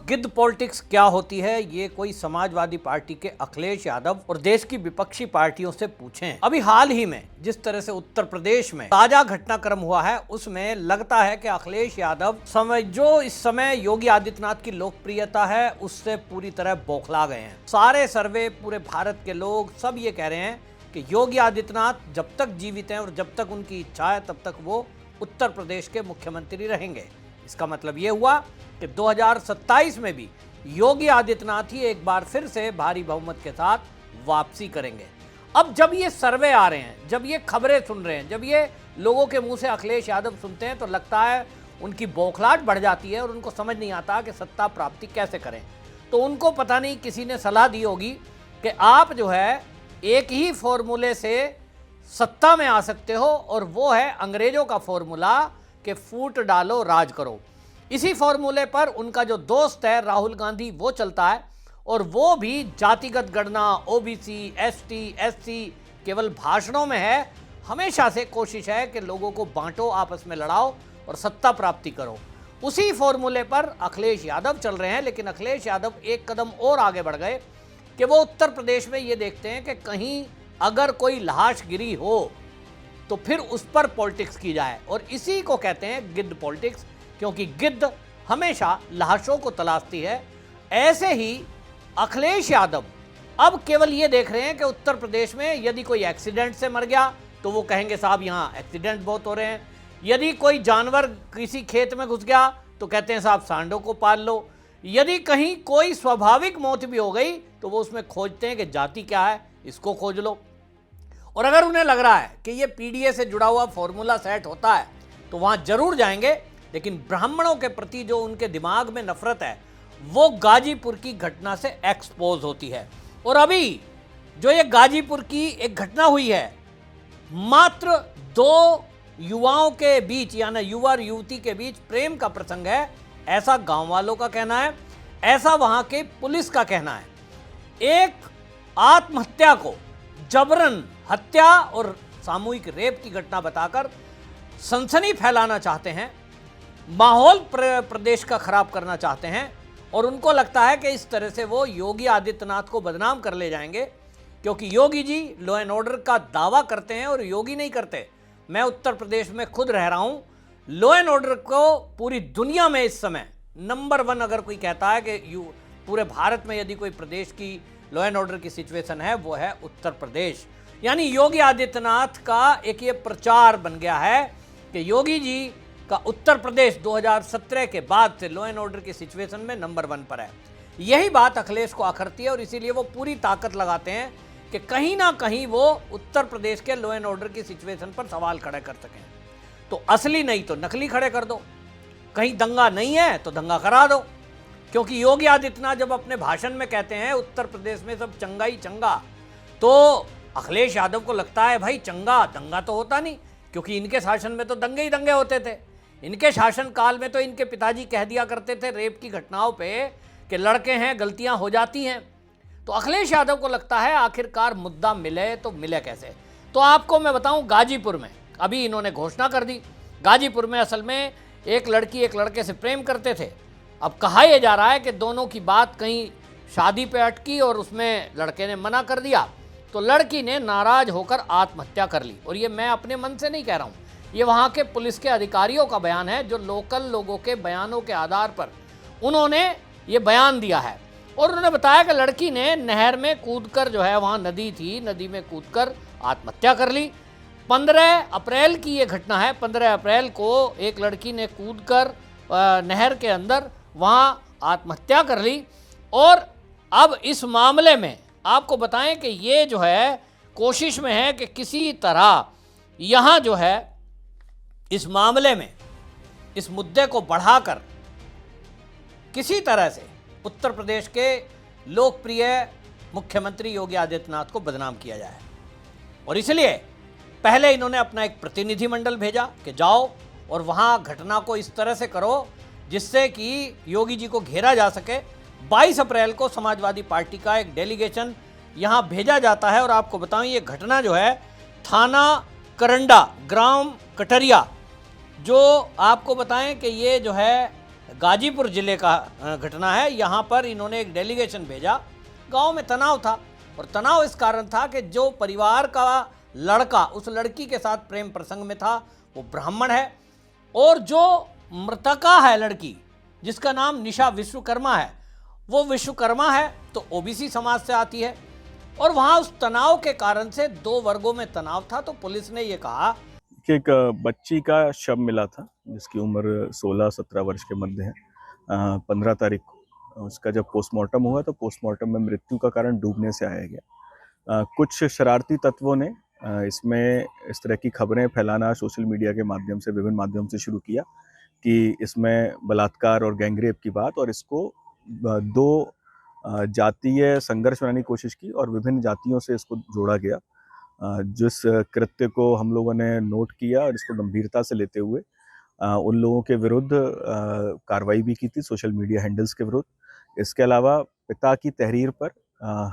गिद्ध पॉलिटिक्स क्या होती है, ये कोई समाजवादी पार्टी के अखिलेश यादव और देश की विपक्षी पार्टियों से पूछें। अभी हाल ही में जिस तरह से उत्तर प्रदेश में ताजा घटनाक्रम हुआ है, उसमें लगता है कि अखिलेश यादव जो इस समय योगी आदित्यनाथ की लोकप्रियता है उससे पूरी तरह बौखला गए हैं। सारे सर्वे, पूरे भारत के लोग सब ये कह रहे हैं कि योगी आदित्यनाथ जब तक जीवित हैं और जब तक उनकी इच्छा है तब तक वो उत्तर प्रदेश के मुख्यमंत्री रहेंगे। इसका मतलब ये हुआ कि 2027 में भी योगी आदित्यनाथ ही एक बार फिर से भारी बहुमत के साथ वापसी करेंगे। अब जब ये सर्वे आ रहे हैं, जब ये खबरें सुन रहे हैं, जब ये लोगों के मुंह से अखिलेश यादव सुनते हैं तो लगता है उनकी बौखलाहट बढ़ जाती है और उनको समझ नहीं आता कि सत्ता प्राप्ति कैसे करें। तो उनको पता नहीं किसी ने सलाह दी होगी कि आप जो है एक ही फॉर्मूले से सत्ता में आ सकते हो और वो है अंग्रेजों का फॉर्मूला कि फूट डालो राज करो। इसी फॉर्मूले पर उनका जो दोस्त है राहुल गांधी वो चलता है और वो भी जातिगत गणना, ओबीसी, एसटी, एससी केवल भाषणों में है। हमेशा से कोशिश है कि लोगों को बांटो, आपस में लड़ाओ और सत्ता प्राप्ति करो। उसी फॉर्मूले पर अखिलेश यादव चल रहे हैं, लेकिन अखिलेश यादव एक कदम और आगे बढ़ गए कि वो उत्तर प्रदेश में ये देखते हैं कि कहीं अगर कोई लाशगिरी हो तो फिर उस पर पॉलिटिक्स की जाए, और इसी को कहते हैं गिद्ध पॉलिटिक्स, क्योंकि गिद्ध हमेशा लाशों को तलाशती है। ऐसे ही अखिलेश यादव अब केवल ये देख रहे हैं कि उत्तर प्रदेश में यदि कोई एक्सीडेंट से मर गया तो वो कहेंगे साहब यहाँ एक्सीडेंट बहुत हो रहे हैं। यदि कोई जानवर किसी खेत में घुस गया तो कहते हैं साहब सांडों को पाल लो। यदि कहीं कोई स्वाभाविक मौत भी हो गई तो वो उसमें खोजते हैं कि जाति क्या है, इसको खोज लो। और अगर उन्हें लग रहा है कि ये पीडीए से जुड़ा हुआ फॉर्मूला सेट होता है तो वहाँ जरूर जाएंगे, लेकिन ब्राह्मणों के प्रति जो उनके दिमाग में नफरत है वो गाजीपुर की घटना से एक्सपोज होती है। और अभी जो ये गाजीपुर की एक घटना हुई है, मात्र 2 युवाओं के बीच यानी युवा और युवती के बीच प्रेम का प्रसंग है, ऐसा गांव वालों का कहना है, ऐसा वहां के पुलिस का कहना है। एक आत्महत्या को जबरन हत्या और सामूहिक रेप की घटना बताकर सनसनी फैलाना चाहते हैं, माहौल प्रदेश का खराब करना चाहते हैं, और उनको लगता है कि इस तरह से वो योगी आदित्यनाथ को बदनाम कर ले जाएंगे, क्योंकि Yogi ji law and order का दावा करते हैं और योगी नहीं करते। मैं उत्तर प्रदेश में खुद रह रहा हूं, लॉ एंड ऑर्डर को पूरी दुनिया में इस समय नंबर 1 अगर कोई कहता है कि पूरे भारत में यदि कोई प्रदेश की लॉ एंड ऑर्डर की सिचुएशन है वो है उत्तर प्रदेश। यानी योगी आदित्यनाथ का एक ये प्रचार बन गया है कि योगी जी का उत्तर प्रदेश 2017 के बाद से लॉ एंड ऑर्डर की सिचुएशन में नंबर 1 पर है। यही बात अखिलेश को अखरती है और इसीलिए वो पूरी ताकत लगाते हैं कि कहीं ना कहीं वो उत्तर प्रदेश के लॉ एंड ऑर्डर की सिचुएशन पर सवाल खड़े कर सकें। तो असली नहीं तो नकली खड़े कर दो, कहीं दंगा नहीं है तो दंगा करा दो। क्योंकि योगी आदित्यनाथ जब अपने भाषण में कहते हैं उत्तर प्रदेश में सब चंगा ही चंगा, तो अखिलेश यादव को लगता है भाई चंगा दंगा तो होता नहीं, क्योंकि इनके शासन में तो दंगे ही दंगे होते थे। इनके शासन काल में तो इनके पिताजी कह दिया करते थे रेप की घटनाओं पे कि लड़के हैं, गलतियां हो जाती हैं। तो अखिलेश यादव को लगता है आखिरकार मुद्दा मिले तो मिले कैसे। तो आपको मैं बताऊं, गाजीपुर में अभी इन्होंने घोषणा कर दी, गाजीपुर में असल में एक लड़की एक लड़के से प्रेम करते थे। अब कहा यह जा रहा है कि दोनों की बात कहीं शादी पे अटकी और उसमें लड़के ने मना कर दिया, तो लड़की ने नाराज होकर आत्महत्या कर ली। और ये मैं अपने मन से नहीं कह रहा हूँ, ये वहाँ के पुलिस के अधिकारियों का बयान है, जो लोकल लोगों के बयानों के आधार पर उन्होंने ये बयान दिया है। और उन्होंने बताया कि लड़की ने नहर में कूदकर, जो है वहाँ नदी थी, नदी में कूदकर आत्महत्या कर ली। 15 अप्रैल की ये घटना है। 15 अप्रैल को एक लड़की ने कूदकर नहर के अंदर वहाँ आत्महत्या कर ली। और अब इस मामले में आपको बताएं कि ये जो है कोशिश में है कि किसी तरह यहाँ जो है इस मामले में इस मुद्दे को बढ़ाकर किसी तरह से उत्तर प्रदेश के लोकप्रिय मुख्यमंत्री योगी आदित्यनाथ को बदनाम किया जाए। और इसलिए पहले इन्होंने अपना एक प्रतिनिधिमंडल भेजा कि जाओ और वहाँ घटना को इस तरह से करो जिससे कि योगी जी को घेरा जा सके। 22 अप्रैल को समाजवादी पार्टी का एक डेलीगेशन यहाँ भेजा जाता है। और आपको बताऊं, ये घटना जो है थाना करंडा, ग्राम कटरिया, जो आपको बताएं कि ये जो है गाजीपुर जिले का घटना है। यहाँ पर इन्होंने एक डेलीगेशन भेजा। गांव में तनाव था और तनाव इस कारण था कि जो परिवार का लड़का उस लड़की के साथ प्रेम प्रसंग में था वो ब्राह्मण है और जो मृतका है लड़की जिसका नाम निशा विश्वकर्मा है वो विश्वकर्मा है तो ओबीसी समाज से आती है और वहाँ उस तनाव के कारण से दो वर्गों में तनाव था। तो पुलिस ने ये कहा कि एक बच्ची का शव मिला था जिसकी उम्र 16-17 वर्ष के मध्य है। 15 तारीख को उसका जब पोस्टमार्टम हुआ तो पोस्टमार्टम में मृत्यु का कारण डूबने से आया गया। कुछ शरारती तत्वों ने इसमें इस तरह की खबरें फैलाना सोशल मीडिया के माध्यम से विभिन्न माध्यम से शुरू किया कि इसमें बलात्कार और गैंगरेप की बात, और इसको दो जातीय संघर्ष बनाने की कोशिश की और विभिन्न जातियों से इसको जोड़ा गया। जिस कृत्य को हम लोगों ने नोट किया और इसको गंभीरता से लेते हुए उन लोगों के विरुद्ध कार्रवाई भी की थी, सोशल मीडिया हैंडल्स के विरुद्ध। इसके अलावा पिता की तहरीर पर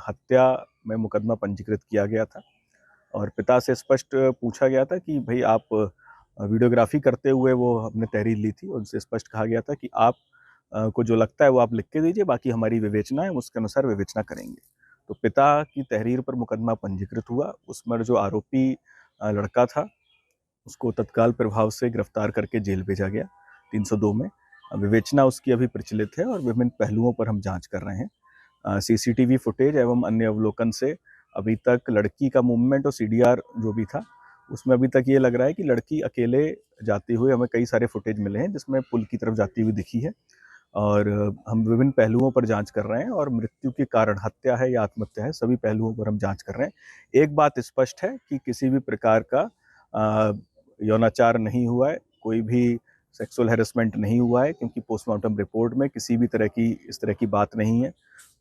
हत्या में मुकदमा पंजीकृत किया गया था और पिता से स्पष्ट पूछा गया था कि भाई आप वीडियोग्राफी करते हुए वो हमने तहरीर ली थी और उनसे स्पष्ट कहा गया था कि आप को जो लगता है वो आप लिख के दीजिए, बाकी हमारी विवेचना है, उसके अनुसार विवेचना करेंगे। तो पिता की तहरीर पर मुकदमा पंजीकृत हुआ। उसमें जो आरोपी लड़का था उसको तत्काल प्रभाव से गिरफ्तार करके जेल भेजा गया 302 में। विवेचना उसकी अभी प्रचलित है और विभिन्न पहलुओं पर हम जांच कर रहे हैं। सीसीटीवी फुटेज एवं अन्य अवलोकन से अभी तक लड़की का मूवमेंट और सीडीआर जो भी था उसमें अभी तक ये लग रहा है कि लड़की अकेले जाते हुए, हमें कई सारे फुटेज मिले हैं जिसमें पुल की तरफ जाती हुई दिखी है और हम विभिन्न पहलुओं पर जांच कर रहे हैं और मृत्यु के कारण हत्या है या आत्महत्या है सभी पहलुओं पर हम जांच कर रहे हैं। एक बात स्पष्ट है कि किसी भी प्रकार का यौनाचार नहीं हुआ है, कोई भी सेक्सुअल हैरेसमेंट नहीं हुआ है क्योंकि पोस्टमार्टम रिपोर्ट में किसी भी तरह की इस तरह की बात नहीं है।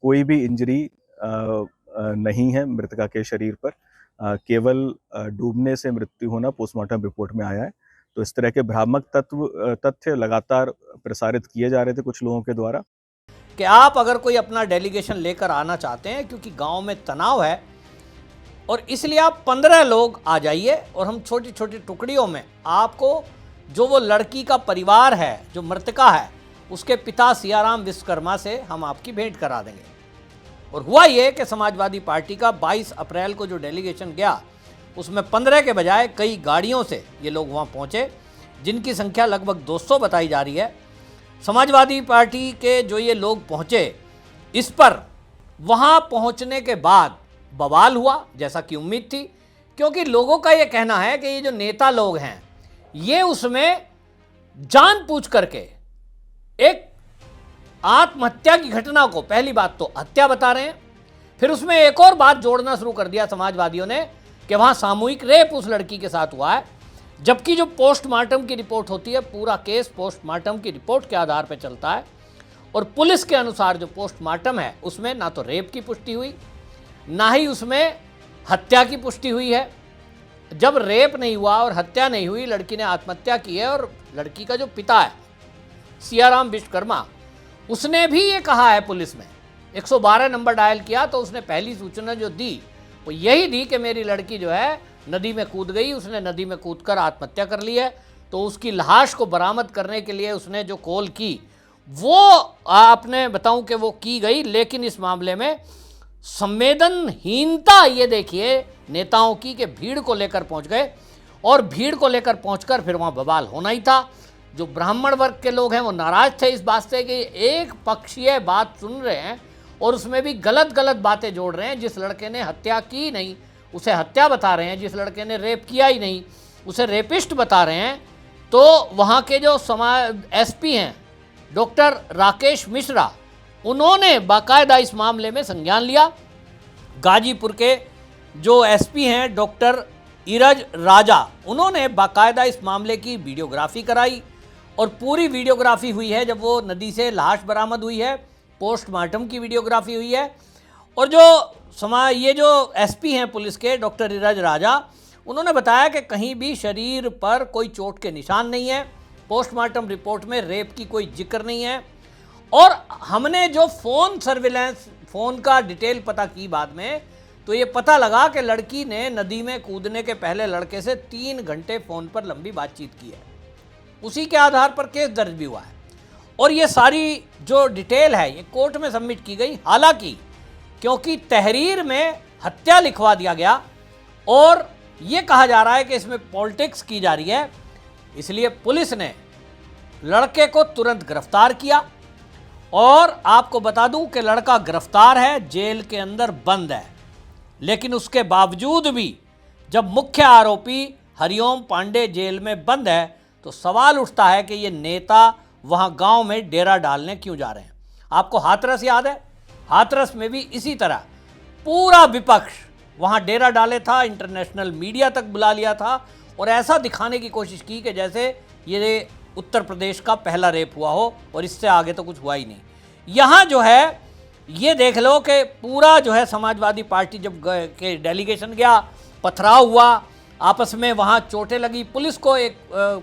कोई भी इंजरी नहीं है मृतका के शरीर पर, केवल डूबने से मृत्यु होना पोस्टमार्टम रिपोर्ट में आया है। तो इस तरह के भ्रामक तथ्य लगातार प्रसारित किए जा रहे थे कुछ लोगों के द्वारा कि आप अगर कोई अपना डेलीगेशन लेकर आना चाहते हैं क्योंकि गांव में तनाव है और इसलिए आप 15 लोग आ जाइए और हम छोटी छोटी टुकड़ियों में आपको जो वो लड़की का परिवार है जो मृतका है उसके पिता सियाराम विश्वकर्मा से हम आपकी भेंट करा देंगे। और हुआ ये कि समाजवादी पार्टी का 22 अप्रैल को जो डेलीगेशन गया उसमें 15 के बजाय कई गाड़ियों से ये लोग वहाँ पहुँचे जिनकी संख्या लगभग 200 बताई जा रही है। समाजवादी पार्टी के जो ये लोग पहुँचे इस पर वहाँ पहुँचने के बाद बवाल हुआ जैसा कि उम्मीद थी, क्योंकि लोगों का ये कहना है कि ये जो नेता लोग हैं ये उसमें जानबूझ करके एक आत्महत्या की घटना को पहली बात तो हत्या बता रहे हैं, फिर उसमें एक और बात जोड़ना शुरू कर दिया समाजवादियों ने कि वहाँ सामूहिक रेप उस लड़की के साथ हुआ है, जबकि जो पोस्टमार्टम की रिपोर्ट होती है पूरा केस पोस्टमार्टम की रिपोर्ट के आधार पर चलता है और पुलिस के अनुसार जो पोस्टमार्टम है उसमें ना तो रेप की पुष्टि हुई ना ही उसमें हत्या की पुष्टि हुई है। जब रेप नहीं हुआ और हत्या नहीं हुई, लड़की ने आत्महत्या की है और लड़की का जो पिता है सियाराम विश्वकर्मा उसने भी ये कहा है पुलिस में 112 नंबर डायल किया तो उसने पहली सूचना जो दी वो यही दी कि मेरी लड़की जो है नदी में कूद गई, उसने नदी में कूदकर आत्महत्या कर ली है। तो उसकी लाश को बरामद करने के लिए उसने जो कॉल की वो आपने बताऊं कि वो की गई, लेकिन इस मामले में संवेदनहीनता ये देखिए नेताओं की कि भीड़ को लेकर पहुंच गए और भीड़ को लेकर पहुंचकर फिर वहां बवाल होना ही था। जो ब्राह्मण वर्ग के लोग हैं वो नाराज थे इस बात से कि एक पक्षीय बात सुन रहे हैं और उसमें भी गलत गलत बातें जोड़ रहे हैं। जिस लड़के ने हत्या की नहीं उसे हत्या बता रहे हैं, जिस लड़के ने रेप किया ही नहीं उसे रेपिस्ट बता रहे हैं। तो वहाँ के जो एसपी हैं डॉक्टर राकेश मिश्रा उन्होंने बाकायदा इस मामले में संज्ञान लिया। गाजीपुर के जो एसपी हैं डॉक्टर इरज राजा उन्होंने बाकायदा इस मामले की वीडियोग्राफी कराई और पूरी वीडियोग्राफी हुई है जब वो नदी से लाश बरामद हुई है, पोस्टमार्टम की वीडियोग्राफी हुई है। और ये जो एसपी हैं पुलिस के डॉक्टर इरज राजा उन्होंने बताया कि कहीं भी शरीर पर कोई चोट के निशान नहीं है, पोस्टमार्टम रिपोर्ट में रेप की कोई जिक्र नहीं है। और हमने जो फ़ोन सर्विलेंस फ़ोन का डिटेल पता की बाद में तो ये पता लगा कि लड़की ने नदी में कूदने के पहले लड़के से 3 घंटे फ़ोन पर लंबी बातचीत की है। उसी के आधार पर केस दर्ज भी हुआ है और ये सारी जो डिटेल है ये कोर्ट में सबमिट की गई। हालांकि क्योंकि तहरीर में हत्या लिखवा दिया गया और ये कहा जा रहा है कि इसमें पॉलिटिक्स की जा रही है, इसलिए पुलिस ने लड़के को तुरंत गिरफ्तार किया। और आपको बता दूं कि लड़का गिरफ्तार है, जेल के अंदर बंद है, लेकिन उसके बावजूद भी जब मुख्य आरोपी हरिओम पांडे जेल में बंद है तो सवाल उठता है कि ये नेता वहां गांव में डेरा डालने क्यों जा रहे हैं। आपको हाथरस याद है? हाथरस में भी इसी तरह पूरा विपक्ष वहां डेरा डाले था, इंटरनेशनल मीडिया तक बुला लिया था और ऐसा दिखाने की कोशिश की कि जैसे ये उत्तर प्रदेश का पहला रेप हुआ हो और इससे आगे तो कुछ हुआ ही नहीं। यहाँ जो है ये देख लो कि पूरा जो है समाजवादी पार्टी जब के डेलीगेशन गया, पथराव हुआ, आपस में वहाँ चोटें लगी, पुलिस को एक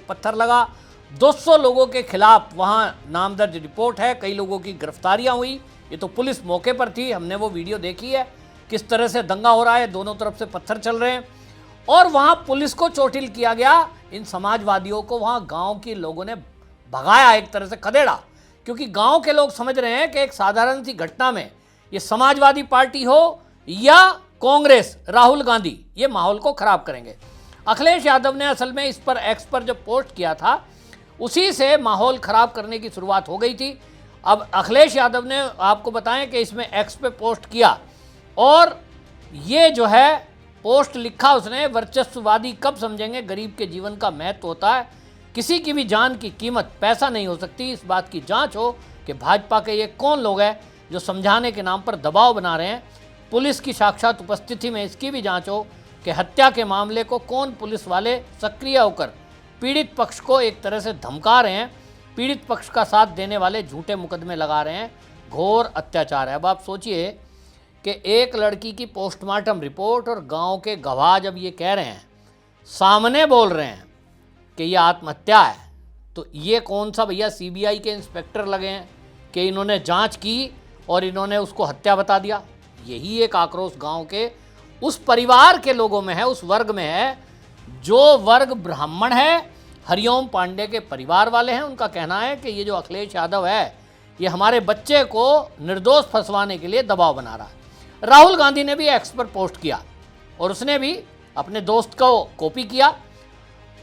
पत्थर लगा, 200 लोगों के खिलाफ वहाँ नामदर्ज रिपोर्ट है, कई लोगों की गिरफ्तारियाँ हुई। ये तो पुलिस मौके पर थी, हमने वो वीडियो देखी है किस तरह से दंगा हो रहा है, दोनों तरफ से पत्थर चल रहे हैं और वहाँ पुलिस को चोटिल किया गया। इन समाजवादियों को वहाँ गांव के लोगों ने भगाया, एक तरह से खदेड़ा, क्योंकि गांव के लोग समझ रहे हैं कि एक साधारण सी घटना में ये समाजवादी पार्टी हो या कांग्रेस, राहुल गांधी ये माहौल को खराब करेंगे। अखिलेश यादव ने असल में इस पर एक्स पर जब पोस्ट किया था उसी से माहौल खराब करने की शुरुआत हो गई थी। अब अखिलेश यादव ने आपको बताएं कि इसमें एक्स पे पोस्ट किया और ये जो है पोस्ट लिखा उसने, वर्चस्ववादी कब समझेंगे गरीब के जीवन का महत्व होता है, किसी की भी जान की कीमत पैसा नहीं हो सकती, इस बात की जांच हो कि भाजपा के ये कौन लोग हैं जो समझाने के नाम पर दबाव बना रहे हैं। पुलिस की साक्षात उपस्थिति में इसकी भी जांच हो कि हत्या के मामले को कौन पुलिस वाले सक्रिय होकर पीड़ित पक्ष को एक तरह से धमका रहे हैं, पीड़ित पक्ष का साथ देने वाले झूठे मुकदमे लगा रहे हैं। घोर अत्याचार है। अब आप सोचिए कि एक लड़की की पोस्टमार्टम रिपोर्ट और गांव के गवाह जब ये कह रहे हैं, सामने बोल रहे हैं कि ये आत्महत्या है, तो ये कौन सा भैया सीबीआई के इंस्पेक्टर लगे हैं कि इन्होंने जांच की और इन्होंने उसको हत्या बता दिया। यही एक आक्रोश गांव के उस परिवार के लोगों में है, उस वर्ग में है जो वर्ग ब्राह्मण है, हरिओम पांडे के परिवार वाले हैं। उनका कहना है कि ये जो अखिलेश यादव है ये हमारे बच्चे को निर्दोष फंसवाने के लिए दबाव बना रहा है। राहुल गांधी ने भी एक्स पर पोस्ट किया और उसने भी अपने दोस्त को कॉपी किया।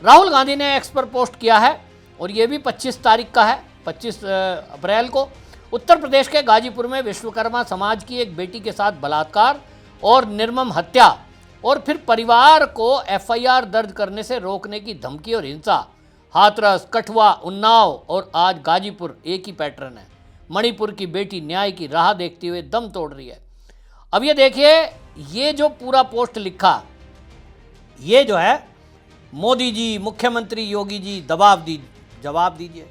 राहुल गांधी ने एक्स पर पोस्ट किया है और ये भी 25 तारीख का है, 25 अप्रैल को। उत्तर प्रदेश के गाजीपुर में विश्वकर्मा समाज की एक बेटी के साथ बलात्कार और निर्मम हत्या और फिर परिवार को एफआईआर दर्ज करने से रोकने की धमकी और हिंसा। हाथरस, कठुआ, उन्नाव और आज गाजीपुर एक ही पैटर्न है। मणिपुर की बेटी न्याय की राह देखते हुए दम तोड़ रही है। अब ये देखिए, ये जो पूरा पोस्ट लिखा, ये जो है मोदी जी, मुख्यमंत्री योगी जी जवाब दीजिए,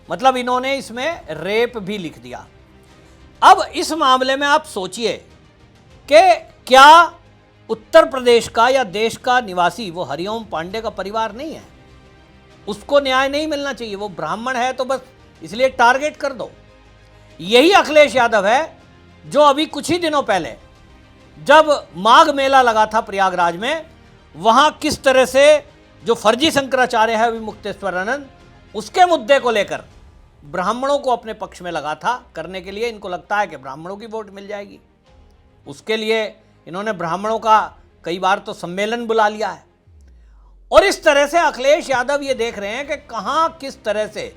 मतलब इन्होंने इसमें रेप भी लिख दिया। अब इस मामले में आप सोचिए कि क्या उत्तर प्रदेश का या देश का निवासी वो हरिओम पांडे का परिवार नहीं है? उसको न्याय नहीं मिलना चाहिए? वो ब्राह्मण है तो बस इसलिए टारगेट कर दो। यही अखिलेश यादव है जो अभी कुछ ही दिनों पहले जब माघ मेला लगा था प्रयागराज में, वहां किस तरह से जो फर्जी शंकराचार्य है विमुक्तेश्वरानंद, उसके मुद्दे को लेकर ब्राह्मणों को अपने पक्ष में लगा था करने के लिए। इनको लगता है कि ब्राह्मणों की वोट मिल जाएगी, उसके लिए इन्होंने ब्राह्मणों का कई बार तो सम्मेलन बुला लिया है। और इस तरह से अखिलेश यादव ये देख रहे हैं कि कहां किस तरह से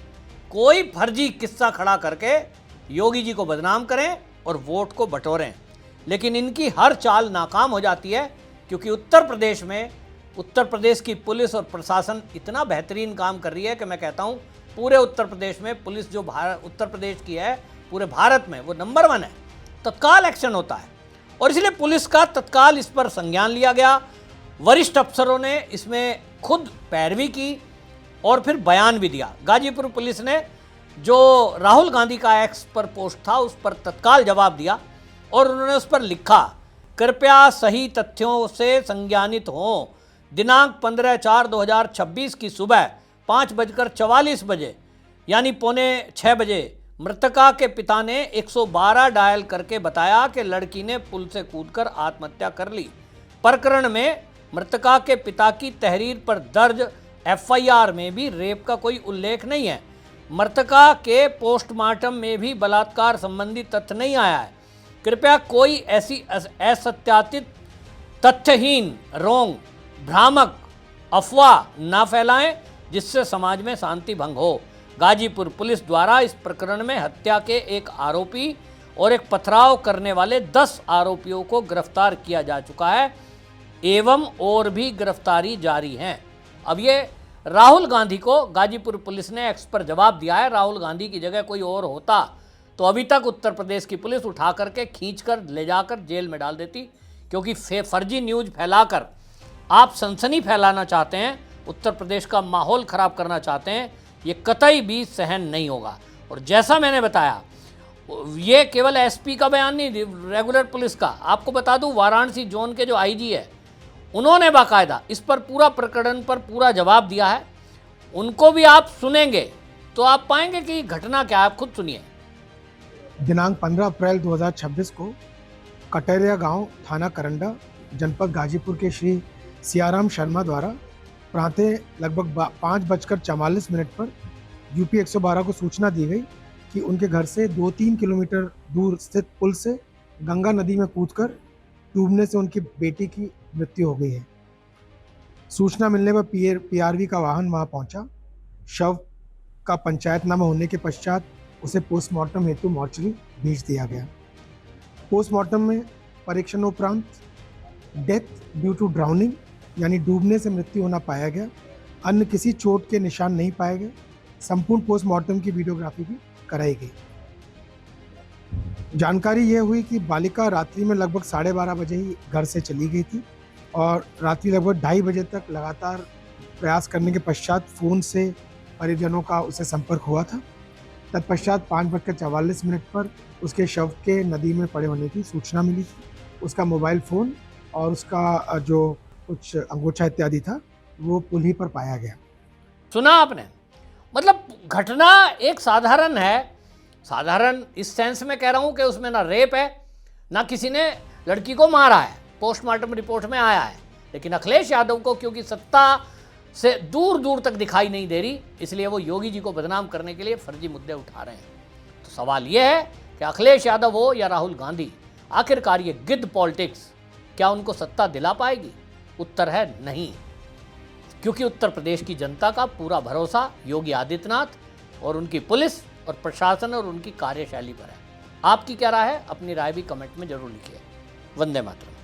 कोई फर्जी किस्सा खड़ा करके योगी जी को बदनाम करें और वोट को बटोरें। लेकिन इनकी हर चाल नाकाम हो जाती है, क्योंकि उत्तर प्रदेश की पुलिस और प्रशासन इतना बेहतरीन काम कर रही है कि मैं कहता हूं पूरे उत्तर प्रदेश में पुलिस जो उत्तर प्रदेश की है पूरे भारत में वो नंबर 1 है। तत्काल एक्शन होता है और इसलिए पुलिस का तत्काल इस पर संज्ञान लिया गया। वरिष्ठ अफसरों ने इसमें खुद पैरवी की और फिर बयान भी दिया। गाजीपुर पुलिस ने जो राहुल गांधी का एक्स पर पोस्ट था उस पर तत्काल जवाब दिया और उन्होंने उस पर लिखा, कृपया सही तथ्यों से संज्ञानित हों। दिनांक 15/4/2026 की सुबह 5:44 बजे यानी 5:45 बजे मृतका के पिता ने 112 डायल करके बताया कि लड़की ने पुल से कूदकर आत्महत्या कर ली। प्रकरण में मृतका के पिता की तहरीर पर दर्ज एफआईआर में भी रेप का कोई उल्लेख नहीं है। मृतका के पोस्टमार्टम में भी बलात्कार संबंधी तथ्य नहीं आया है। कृपया कोई ऐसी असत्यापित, तथ्यहीन, रोंग, भ्रामक अफवाह ना फैलाएं जिससे समाज में शांति भंग हो। गाजीपुर पुलिस द्वारा इस प्रकरण में हत्या के एक आरोपी और एक पथराव करने वाले 10 आरोपियों को गिरफ्तार किया जा चुका है एवं और भी गिरफ्तारी जारी है। अब ये राहुल गांधी को गाजीपुर पुलिस ने एक्स पर जवाब दिया है। राहुल गांधी की जगह कोई और होता तो अभी तक उत्तर प्रदेश की पुलिस उठा करके खींच कर ले जाकर जेल में डाल देती, क्योंकि फर्जी न्यूज फैलाकर आप सनसनी फैलाना चाहते हैं, उत्तर प्रदेश का माहौल खराब करना चाहते हैं, ये कतई भी सहन नहीं होगा। और जैसा मैंने बताया, ये केवल एसपी का बयान नहीं, रेगुलर पुलिस का। आपको बता दूं, वाराणसी जोन के जो आईजी है, उन्होंने बाकायदा इस पर पूरा प्रकरण पर पूरा जवाब दिया है। उनको भी आप सुनेंगे तो आप पाएंगे कि घटना क्या है। आप खुद सुनिए। दिनांक 15 अप्रैल 2026 को कटेरिया गांव, थाना करंडा, जनपद गाजीपुर के श्री सियाराम शर्मा द्वारा प्रातः लगभग 5:44 पर यूपी 112 को सूचना दी गई कि उनके घर से 2-3 किलोमीटर दूर स्थित पुल से गंगा नदी में कूदकर डूबने से उनकी बेटी की मृत्यु हो गई है। सूचना मिलने पर पीआरवी का वाहन वहां पहुंचा। शव का पंचायतनामा होने के पश्चात उसे पोस्टमार्टम हेतु मॉर्चरी भेज दिया गया। पोस्टमार्टम में परीक्षण उपरांत डेथ ड्यू टू ड्राउनिंग यानी डूबने से मृत्यु होना पाया गया। अन्य किसी चोट के निशान नहीं पाए गए। संपूर्ण पोस्टमार्टम की वीडियोग्राफी भी कराई गई। जानकारी यह हुई कि बालिका रात्रि में लगभग 12:30 बजे ही घर से चली गई थी और रात्रि लगभग 2:30 बजे तक लगातार प्रयास करने के पश्चात फ़ोन से परिजनों का उसे संपर्क हुआ था। तत्पश्चात 5:44 पर उसके शव के नदी में पड़े होने की सूचना मिली थी। उसका मोबाइल फ़ोन और उसका जो कुछ अंगूठा इत्यादि था वो पुल ही पर पाया गया। सुना आपने? मतलब घटना एक साधारण है, साधारण इस सेंस में कह रहा हूं कि उसमें ना रेप है, ना किसी ने लड़की को मारा है, पोस्टमार्टम रिपोर्ट में आया है। लेकिन अखिलेश यादव को क्योंकि सत्ता से दूर दूर तक दिखाई नहीं दे रही, इसलिए वो योगी जी को बदनाम करने के लिए फर्जी मुद्दे उठा रहे हैं। तो सवाल यह है कि अखिलेश यादव हो या राहुल गांधी, आखिरकार ये गिद्ध पॉलिटिक्स क्या उनको सत्ता दिला पाएगी? उत्तर है नहीं, क्योंकि उत्तर प्रदेश की जनता का पूरा भरोसा योगी आदित्यनाथ और उनकी पुलिस और प्रशासन और उनकी कार्यशैली पर है। आपकी क्या राय है? अपनी राय भी कमेंट में जरूर लिखिए। वंदे मातरम।